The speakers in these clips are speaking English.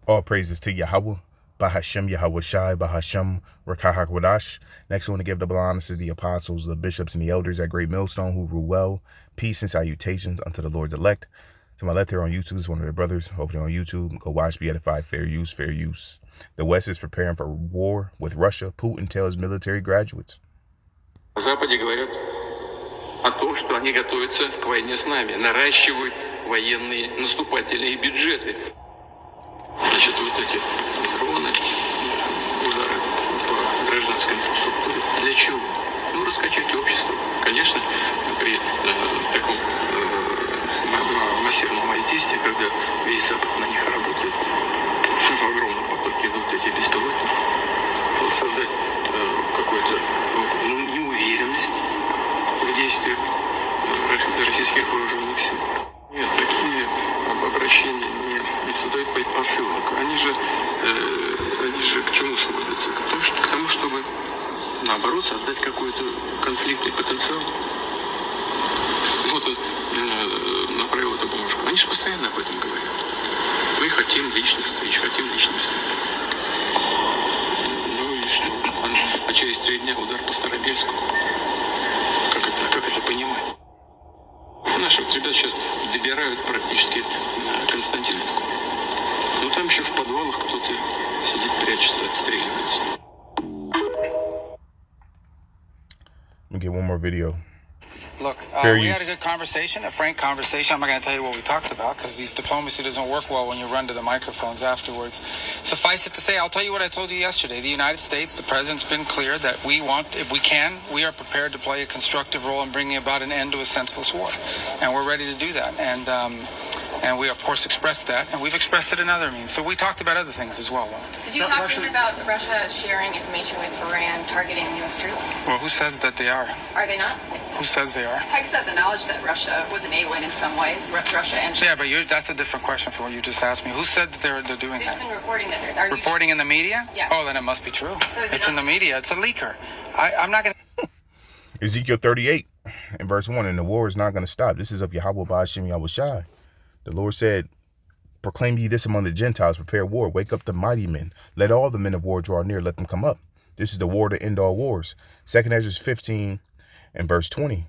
All praises to Yahawah, Bahasham, Yahawashi, Bahasham, Rakahakwadash. Next, I want to give double honors to the apostles, the bishops, and the elders at Great Millstone who rule well. Peace and salutations unto the Lord's elect. To my left here on YouTube is one of their brothers. Hopefully on YouTube. Go watch, be edified. Fair use, fair use. The West is preparing for war with Russia. Putin tells military graduates. На Западе говорят о том, что они готовятся к войне с нами, наращивают военные наступательные бюджеты. Значит, вот эти дроны, удары по гражданской инфраструктуре. Для чего? Ну, раскачать общество. Конечно, при таком массивном воздействии, когда весь Запад на них работает, в огромном потоке идут эти беспилотники, вот создать какую-то неуверенность в действиях российских вооруженных сил. Нет, такие обращения не создают предпосылок. Они же к чему сводятся? К тому, чтобы, наоборот, создать какой-то конфликтный потенциал. Вот он направил эту бумажку. Они же постоянно об этом говорят. Мы хотим личных встреч, хотим личных встреч. Ну и что? А через 3 дня удар по Старобельску. Как это понимать? Наши вот ребята сейчас добирают практически Константиновку. Но там еще в подвалах кто-то сидит, прячется, отстреливается. Let me get one more video. Look, we had a good conversation, a frank conversation. I'm not going to tell you what we talked about because these diplomacy doesn't work well when you run to the microphones afterwards. Suffice it to say, I'll tell you what I told you yesterday. The United States, the president's been clear that we want, if we can, we are prepared to play a constructive role in bringing about an end to a senseless war. And we're ready to do that. And we, of course, expressed that. And we've expressed it in other means. So we talked about other things as well. Did you talk about Russia sharing information with Iran targeting U.S. troops? Well, who says that they are? Are they not? Who says they are? Hikes have the knowledge that Russia was enabling in some ways, Russia and China. Yeah, but that's a different question from what you just asked me. Who said that they're doing There's that? been reporting that there's... Reporting in the media? Yeah. Oh, then it must be true. So it's in the media. It's a leaker. I'm not going to... Ezekiel 38 in verse 1, and the war is not going to stop. This is of Yahawah, Bahasham, Yahawashi. The Lord said, proclaim ye this among the Gentiles, prepare war, wake up the mighty men. Let all the men of war draw near, let them come up. This is the war to end all wars. 2 Ezra 15 and verse 20.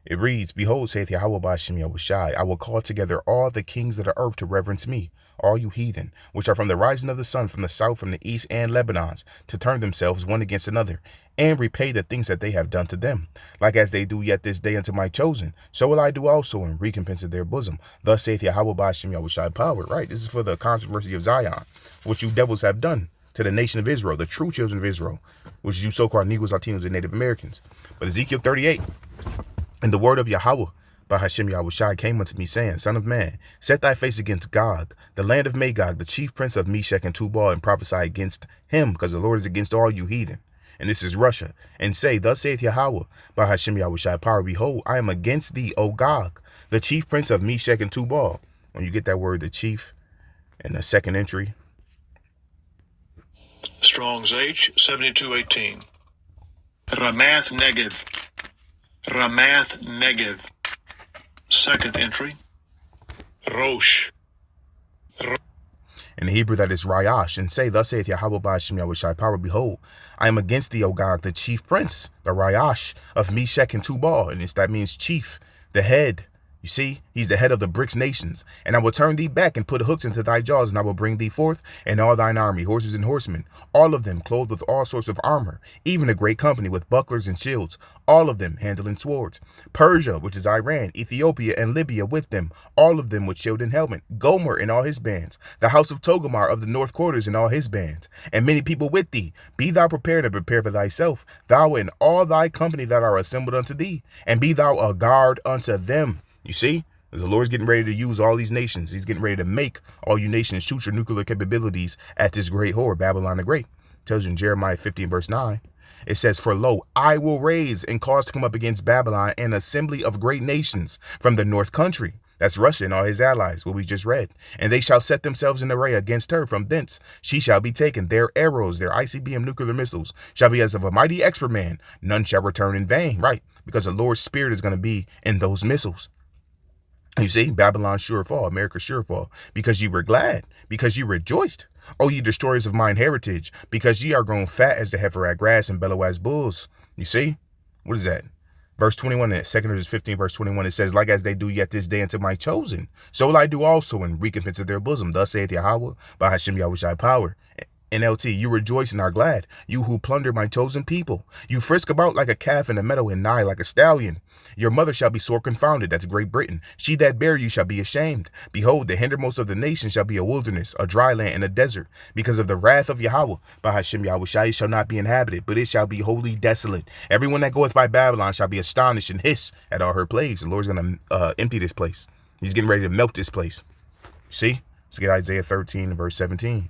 It reads, behold, saith Yahawah, Bahasham, Yahawashi, I will call together all the kings of the earth to reverence me, all you heathen, which are from the rising of the sun, from the south, from the east, and Lebanons, to turn themselves one against another, and repay the things that they have done to them. Like as they do yet this day unto my chosen, so will I do also in recompense of their bosom. Thus saith Yahawah, Bahasham, Yahawashi, power. Right, this is for the controversy of Zion, what you devils have done to the nation of Israel, the true children of Israel, which is you so-called Negroes, Latinos, and Native Americans. But Ezekiel 38, and the word of Yahawah, Bahasham, Yahawashi, came unto me, saying, Son of man, set thy face against Gog, the land of Magog, the chief prince of Meshech and Tubal, and prophesy against him, because the Lord is against all you heathen. And this is Russia. And say, thus saith Yahawah, Bahasham, Yahawashi, power, behold, I am against thee, O Gog, the chief prince of Meshech and Tubal. When you get that word, the chief, in the second entry. Strong's H, 7218. Ramath Negev. Ramath Negev. Second entry. Rosh. In the Hebrew, that is Rayash. And say, thus saith Yahawah, Bahasham, Yahawashi, power, behold, I am against thee, O Gog, the chief prince, the Rayash of Meshech and Tubal. And that means chief, the head. You see, he's the head of the BRICS nations. And I will turn thee back and put hooks into thy jaws, and I will bring thee forth, and all thine army, horses and horsemen, all of them clothed with all sorts of armor, even a great company with bucklers and shields, all of them handling swords. Persia, which is Iran, Ethiopia, and Libya with them, all of them with shield and helmet. Gomer and all his bands, the house of Togomar of the north quarters and all his bands, and many people with thee. Be thou prepared and prepare for thyself, thou and all thy company that are assembled unto thee, and be thou a guard unto them. You see, the Lord's getting ready to use all these nations. He's getting ready to make all you nations shoot your nuclear capabilities at this great whore, Babylon the Great. It tells you in Jeremiah 15, verse 9. It says, for lo, I will raise and cause to come up against Babylon an assembly of great nations from the north country. That's Russia and all his allies, what we just read. And they shall set themselves in array against her. From thence she shall be taken. Their arrows, their ICBM nuclear missiles, shall be as of a mighty expert man. None shall return in vain. Right, because the Lord's spirit is going to be in those missiles. You see, Babylon sure fall, America sure fall, because you were glad, because ye rejoiced. O ye destroyers of mine heritage, because ye are grown fat as the heifer at grass and bellow as bulls. You see? What is that? Verse 21, 2 Corinthians 15, verse 21, it says, like as they do yet this day unto my chosen, so will I do also in recompense of their bosom. Thus saith Yahawah, Bahasham Yahawashi power. NLT, you rejoice and are glad, you who plunder my chosen people. You frisk about like a calf in the meadow and nigh like a stallion. Your mother shall be sore confounded, that's Great Britain. She that bare you shall be ashamed. Behold, the hindermost of the nations shall be a wilderness, a dry land, and a desert. Because of the wrath of Yahawah, Bahasham Yahawashi shall not be inhabited, but it shall be wholly desolate. Everyone that goeth by Babylon shall be astonished and hiss at all her plagues. The Lord's going to empty this place. He's getting ready to melt this place. See? Let's get Isaiah 13 and verse 17.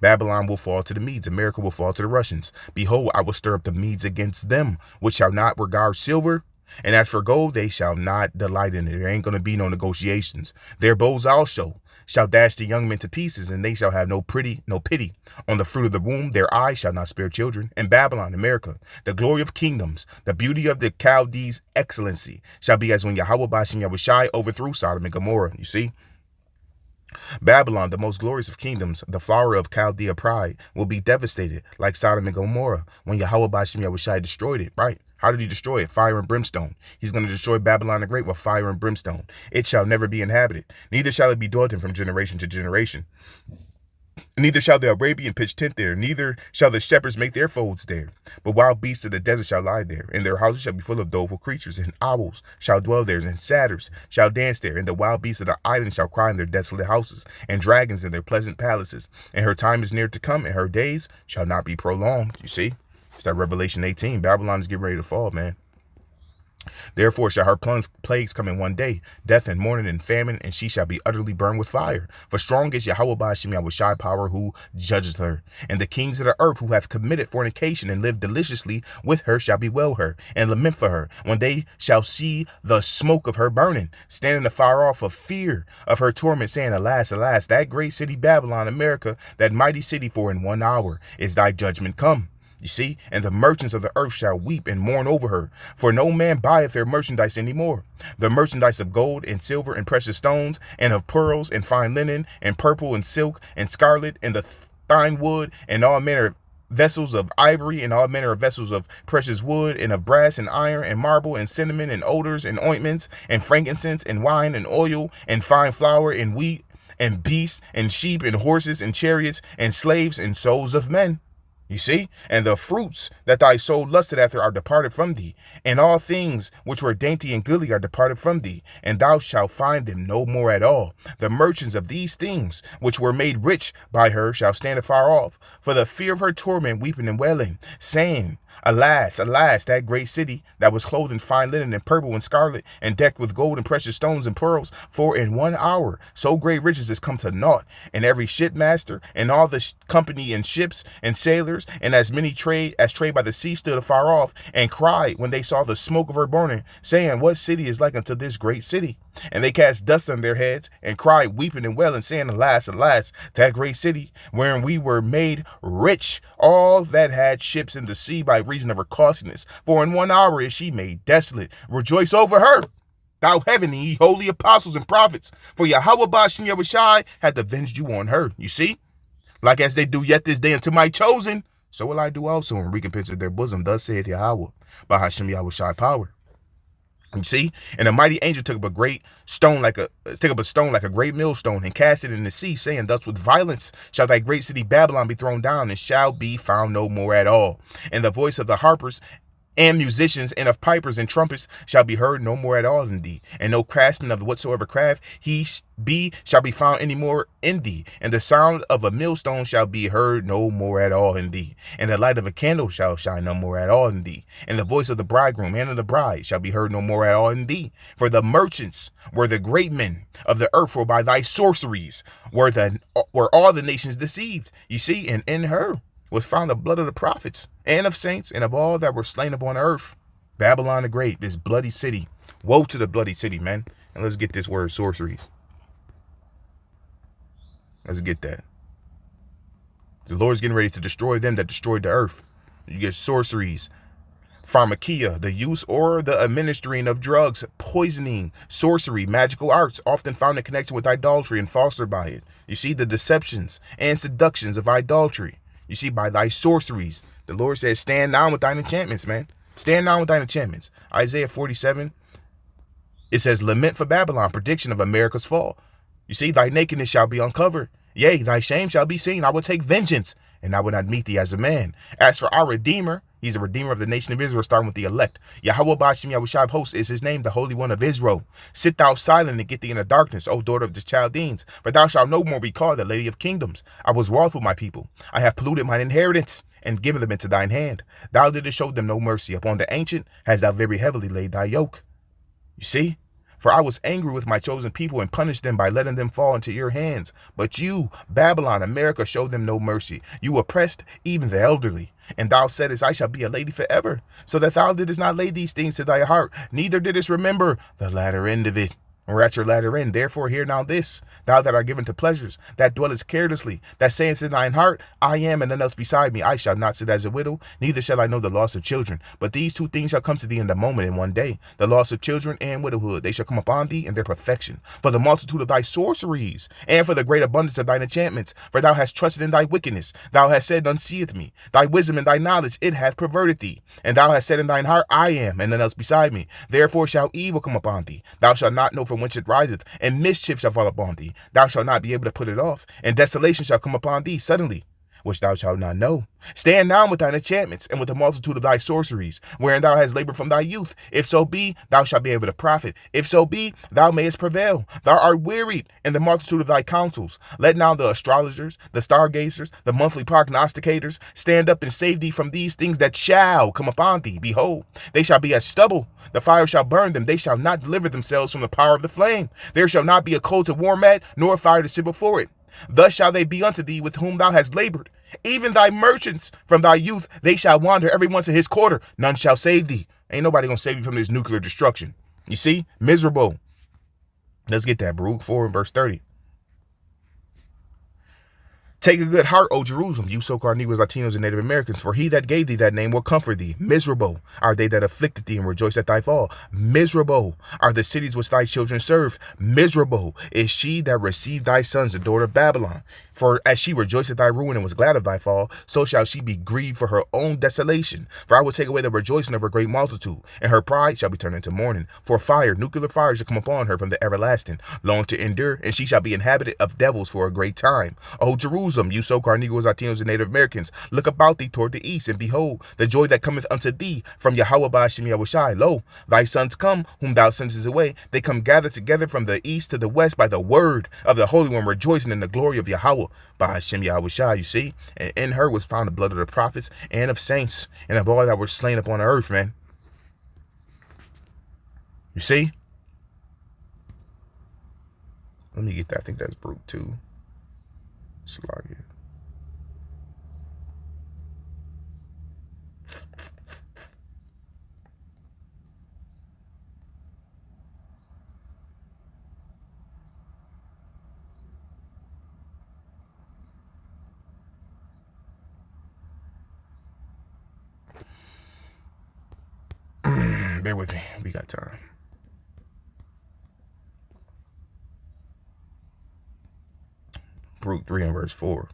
Babylon will fall to the Medes, America will fall to the Russians. Behold, I will stir up the Medes against them, which shall not regard silver. And as for gold, they shall not delight in it. There ain't going to be no negotiations. Their bows also shall dash the young men to pieces, and they shall have no pity on the fruit of the womb. Their eyes shall not spare children. And Babylon, America, the glory of kingdoms, the beauty of the Chaldees' excellency, shall be as when Yahawah Bahasham Yahawashi overthrew Sodom and Gomorrah. You see? Babylon, the most glorious of kingdoms, the flower of Chaldea pride, will be devastated like Sodom and Gomorrah when Yahawah Bahasham Yahawashi destroyed it, right? How did he destroy it? Fire and brimstone. He's going to destroy Babylon the Great with fire and brimstone. It shall never be inhabited, neither shall it be dwelt in from generation to generation. Neither shall the Arabian pitch tent there, neither shall the shepherds make their folds there. But wild beasts of the desert shall lie there, and their houses shall be full of doleful creatures, and owls shall dwell there, and satyrs shall dance there, and the wild beasts of the island shall cry in their desolate houses, and dragons in their pleasant palaces. And her time is near to come, and her days shall not be prolonged. You see? It's that Revelation 18. Babylon is getting ready to fall, man. Therefore shall her plagues come in one day, death and mourning and famine, and she shall be utterly burned with fire. For strong is Yahawah Bahasham Yahawashi power who judges her. And the kings of the earth who have committed fornication and lived deliciously with her shall bewail her and lament for her, when they shall see the smoke of her burning, standing afar off of fear of her torment, saying, alas, alas, that great city Babylon, America, that mighty city, for in 1 hour is thy judgment come. You see, and the merchants of the earth shall weep and mourn over her, for no man buyeth their merchandise any more. The merchandise of gold and silver and precious stones, and of pearls and fine linen, and purple and silk and scarlet, and the fine wood, and all manner of vessels of ivory, and all manner of vessels of precious wood, and of brass and iron and marble and cinnamon and odors and ointments and frankincense and wine and oil and fine flour and wheat and beasts and sheep and horses and chariots and slaves and souls of men. You see, and the fruits that thy soul lusted after are departed from thee, and all things which were dainty and goodly are departed from thee, and thou shalt find them no more at all. The merchants of these things, which were made rich by her, shall stand afar off, for the fear of her torment, weeping and wailing, saying, alas, alas, that great city that was clothed in fine linen and purple and scarlet, and decked with gold and precious stones and pearls, for in 1 hour so great riches is come to naught, and every shipmaster and all the company and ships and sailors and as many trade by the sea stood afar off, and cried when they saw the smoke of her burning, saying, what city is like unto this great city? And they cast dust on their heads, and cried, weeping and wailing, saying, alas, alas, that great city, wherein we were made rich, all that had ships in the sea by reason of her costliness. For in 1 hour is she made desolate. Rejoice over her, thou heaven, and ye holy apostles and prophets, for Yahawah Bahasham Yahawashi hath avenged you on her. You see? Like as they do yet this day unto my chosen, so will I do also in recompense of their bosom. Thus saith Yahawah Bahasham Yahawashi power. You see, and a mighty angel took up a stone like a great millstone, and cast it in the sea, saying, thus with violence shall thy great city Babylon be thrown down, and shall be found no more at all. And the voice of the harpers and musicians and of pipers and trumpets shall be heard no more at all in thee, and no craftsman of whatsoever craft he be shall be found any more in thee, and the sound of a millstone shall be heard no more at all in thee, and the light of a candle shall shine no more at all in thee, and the voice of the bridegroom and of the bride shall be heard no more at all in thee. For the merchants were the great men of the earth, for by thy sorceries were all the nations deceived. You see, and in her was found the blood of the prophets and of saints and of all that were slain upon earth. Babylon the Great, this bloody city. Woe to the bloody city, man. And let's get this word, sorceries. Let's get that. The Lord's getting ready to destroy them that destroyed the earth. You get sorceries. Pharmakia, the use or the administering of drugs, poisoning, sorcery, magical arts, often found in connection with idolatry and fostered by it. You see, the deceptions and seductions of idolatry. You see, by thy sorceries. The Lord says, stand down with thine enchantments, man. Stand down with thine enchantments. Isaiah 47, it says, lament for Babylon, prediction of America's fall. You see, thy nakedness shall be uncovered. Yea, thy shame shall be seen. I will take vengeance, and I will not meet thee as a man. As for our Redeemer, he's a Redeemer of the nation of Israel, starting with the elect. Yahawah Bahasham Yahawashi of hosts is his name, the Holy One of Israel. Sit thou silent and get thee in the darkness, O daughter of the Chaldeans, for thou shalt no more be called the Lady of Kingdoms. I was wroth with my people. I have polluted mine inheritance, and given them into thine hand. Thou didst show them no mercy. Upon the ancient hast thou very heavily laid thy yoke. You see? For I was angry with my chosen people and punished them by letting them fall into your hands. But you, Babylon, America, showed them no mercy. You oppressed even the elderly. And thou saidst, I shall be a lady forever. So that thou didst not lay these things to thy heart, neither didst remember the latter end of it. Or at your latter end. Therefore hear now this, thou that art given to pleasures, that dwellest carelessly, that sayest in thine heart, I am, and none else beside me. I shall not sit as a widow, neither shall I know the loss of children. But these two things shall come to thee in the moment in one day, the loss of children and widowhood. They shall come upon thee in their perfection, for the multitude of thy sorceries, and for the great abundance of thine enchantments. For thou hast trusted in thy wickedness. Thou hast said, none seeth me. Thy wisdom and thy knowledge, it hath perverted thee. And thou hast said in thine heart, I am, and none else beside me. Therefore shall evil come upon thee. Thou shalt not know from whence it riseth, and mischief shall fall upon thee. Thou shalt not be able to put it off, and desolation shall come upon thee suddenly, which thou shalt not know. Stand down with thine enchantments, and with the multitude of thy sorceries, wherein thou hast labored from thy youth. If so be, thou shalt be able to profit. If so be, thou mayest prevail. Thou art wearied in the multitude of thy counsels. Let now the astrologers, the stargazers, the monthly prognosticators stand up and save thee from these things that shall come upon thee. Behold, they shall be as stubble. The fire shall burn them. They shall not deliver themselves from the power of the flame. There shall not be a coal to warm at, nor a fire to sit before it. Thus shall they be unto thee with whom thou hast labored. Even thy merchants from thy youth, they shall wander every one to his quarter. None shall save thee. Ain't nobody gonna save you from this nuclear destruction. You see? Miserable. Let's get that, Baruch 4 and verse 30. Take a good heart, O Jerusalem, you so-called Negroes, Latinos, and Native Americans, for he that gave thee that name will comfort thee. Miserable are they that afflicted thee and rejoice at thy fall. Miserable are the cities which thy children serve. Miserable is she that received thy sons, the daughter of Babylon. For as she rejoiced at thy ruin and was glad of thy fall, so shall she be grieved for her own desolation. For I will take away the rejoicing of her great multitude, and her pride shall be turned into mourning. For fire, nuclear fire, shall come upon her from the everlasting, long to endure, and she shall be inhabited of devils for a great time. O Jerusalem, you so-called Negroes, Latinos, and Native Americans, look about thee toward the east, and behold, the joy that cometh unto thee from Yahawah Bahasham Yahawashi. Lo, thy sons come, whom thou sendest away. They come gathered together from the east to the west by the word of the Holy One, rejoicing in the glory of Yahawah Bahasham Yahawashi. You see, and in her was found the blood of the prophets and of saints and of all that were slain upon the earth, man. You see? Let me get that. I think that's Brute 2. Slug. Bear with me. We got time. Brute 3 and verse 4.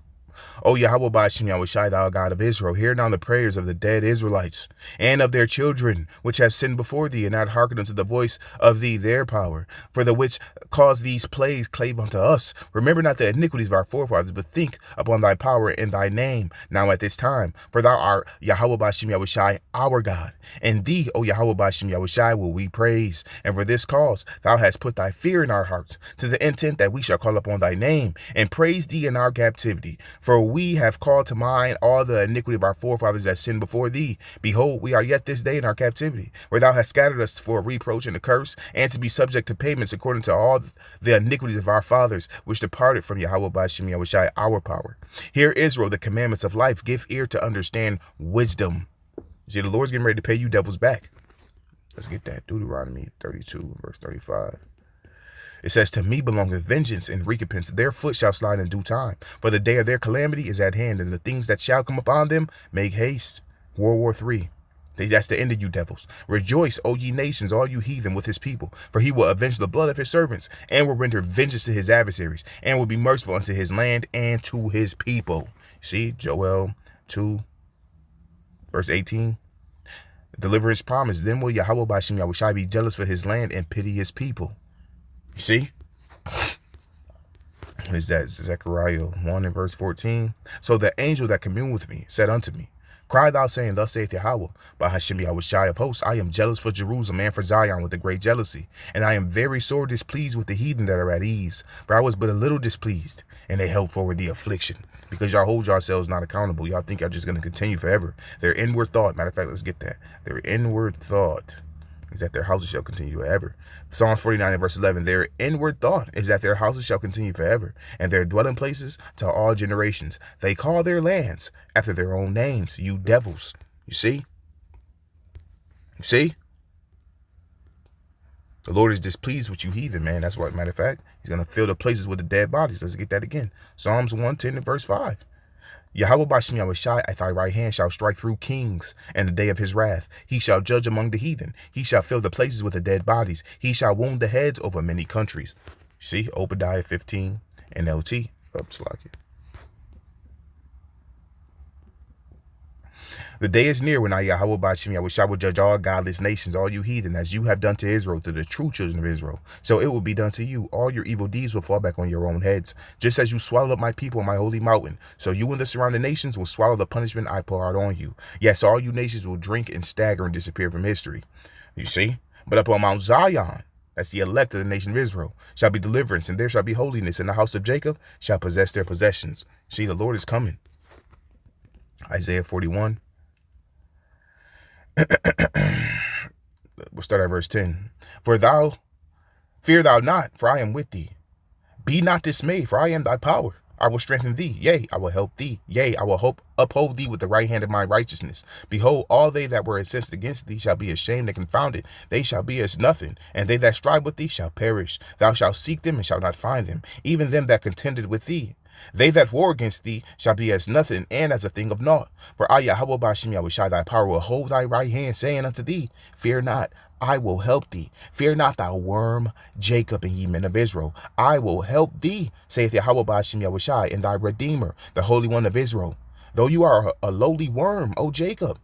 O Yahawah Bahasham Yahawashi, thou God of Israel, hear now the prayers of the dead Israelites and of their children, which have sinned before thee, and not hearkened unto the voice of thee, their power, for the which caused these plagues clave unto us. Remember not the iniquities of our forefathers, but think upon thy power and thy name now at this time. For thou art Yahawah Bahasham Yahawashi, our God, and thee, O Yahawah Bahasham Yahawashi, will we praise. And for this cause thou hast put thy fear in our hearts, to the intent that we shall call upon thy name, and praise thee in our captivity. For we have called to mind all the iniquity of our forefathers that sinned before thee. Behold, we are yet this day in our captivity, where thou hast scattered us for a reproach and a curse, and to be subject to payments according to all the iniquities of our fathers, which departed from Yahawah Bahasham Yahawashi, our power. Hear, Israel, the commandments of life. Give ear to understand wisdom. See, the Lord's getting ready to pay you devils back. Let's get that. Deuteronomy 32, verse 35. It says, to me belongeth vengeance and recompense. Their foot shall slide in due time. For the day of their calamity is at hand, and the things that shall come upon them make haste. World War III. That's the end of you devils. Rejoice, O ye nations, all you heathen, with his people, for he will avenge the blood of his servants, and will render vengeance to his adversaries, and will be merciful unto his land and to his people. See, Joel 2, verse 18. Deliverance promise. Then will Yahawah Bahasham Yahawashi be jealous for his land and pity his people. You see? What is that? Zechariah 1 and verse 14. So the angel that communed with me said unto me, Cry thou, saying, Thus saith Yahawah, Bahasham Yahawashi of hosts, I am jealous for Jerusalem and for Zion with a great jealousy, and I am very sore displeased with the heathen that are at ease. For I was but a little displeased, and they held forward the affliction. Because y'all hold yourselves not accountable. Y'all think y'all just going to continue forever. Their inward thought, matter of fact, let's get that. Their inward thought is that their houses shall continue forever. Psalms 49 and verse 11, their inward thought is that their houses shall continue forever, and their dwelling places to all generations. They call their lands after their own names, you devils. You see? You see? The Lord is displeased with you heathen, man. That's what, matter of fact, he's going to fill the places with the dead bodies. Let's get that again. Psalms 110 and verse 5. Yahawah Bahasham Yahawashi at thy right hand shall strike through kings in the day of his wrath. He shall judge among the heathen. He shall fill the places with the dead bodies. He shall wound the heads over many countries. See, Obadiah 15 NLT. The day is near when I, Yahawah Bahasham Yahawashi, will judge all godless nations, all you heathen, as you have done to Israel, to the true children of Israel. So it will be done to you. All your evil deeds will fall back on your own heads. Just as you swallowed up my people on my holy mountain, so you and the surrounding nations will swallow the punishment I pour out on you. Yes, all you nations will drink and stagger and disappear from history. You see? But upon Mount Zion, that's the elect of the nation of Israel, shall be deliverance, and there shall be holiness, and the house of Jacob shall possess their possessions. See, the Lord is coming. Isaiah 41. We'll start at verse 10. Fear thou not, for I am with thee. Be not dismayed, for I am thy power. I will strengthen thee. Yea, I will help thee. Yea, I will uphold thee with the right hand of my righteousness. Behold, all they that were incensed against thee shall be ashamed and confounded. They shall be as nothing, and they that strive with thee shall perish. Thou shalt seek them and shalt not find them, even them that contended with thee. They that war against thee shall be as nothing and as a thing of naught. For I, Yahawah Bahasham Yahawashi, thy power, will hold thy right hand, saying unto thee, Fear not, I will help thee. Fear not, thou worm, Jacob, and ye men of Israel. I will help thee, saith Yahawah Bahasham Yahawashi, and thy Redeemer, the Holy One of Israel. Though you are a lowly worm, O Jacob.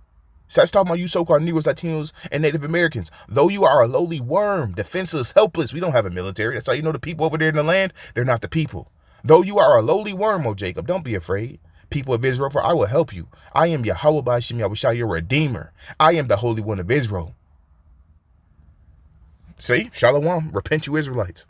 So that's talking about you so-called Negroes, Latinos, and Native Americans. Though you are a lowly worm, defenseless, helpless, we don't have a military. That's how you know the people over there in the land, they're not the people. Though you are a lowly worm, O Jacob, don't be afraid, people of Israel, for I will help you. I am Yahawah Bahasham Yahawashi, your Redeemer. I am the Holy One of Israel. See, Shalom, repent you Israelites.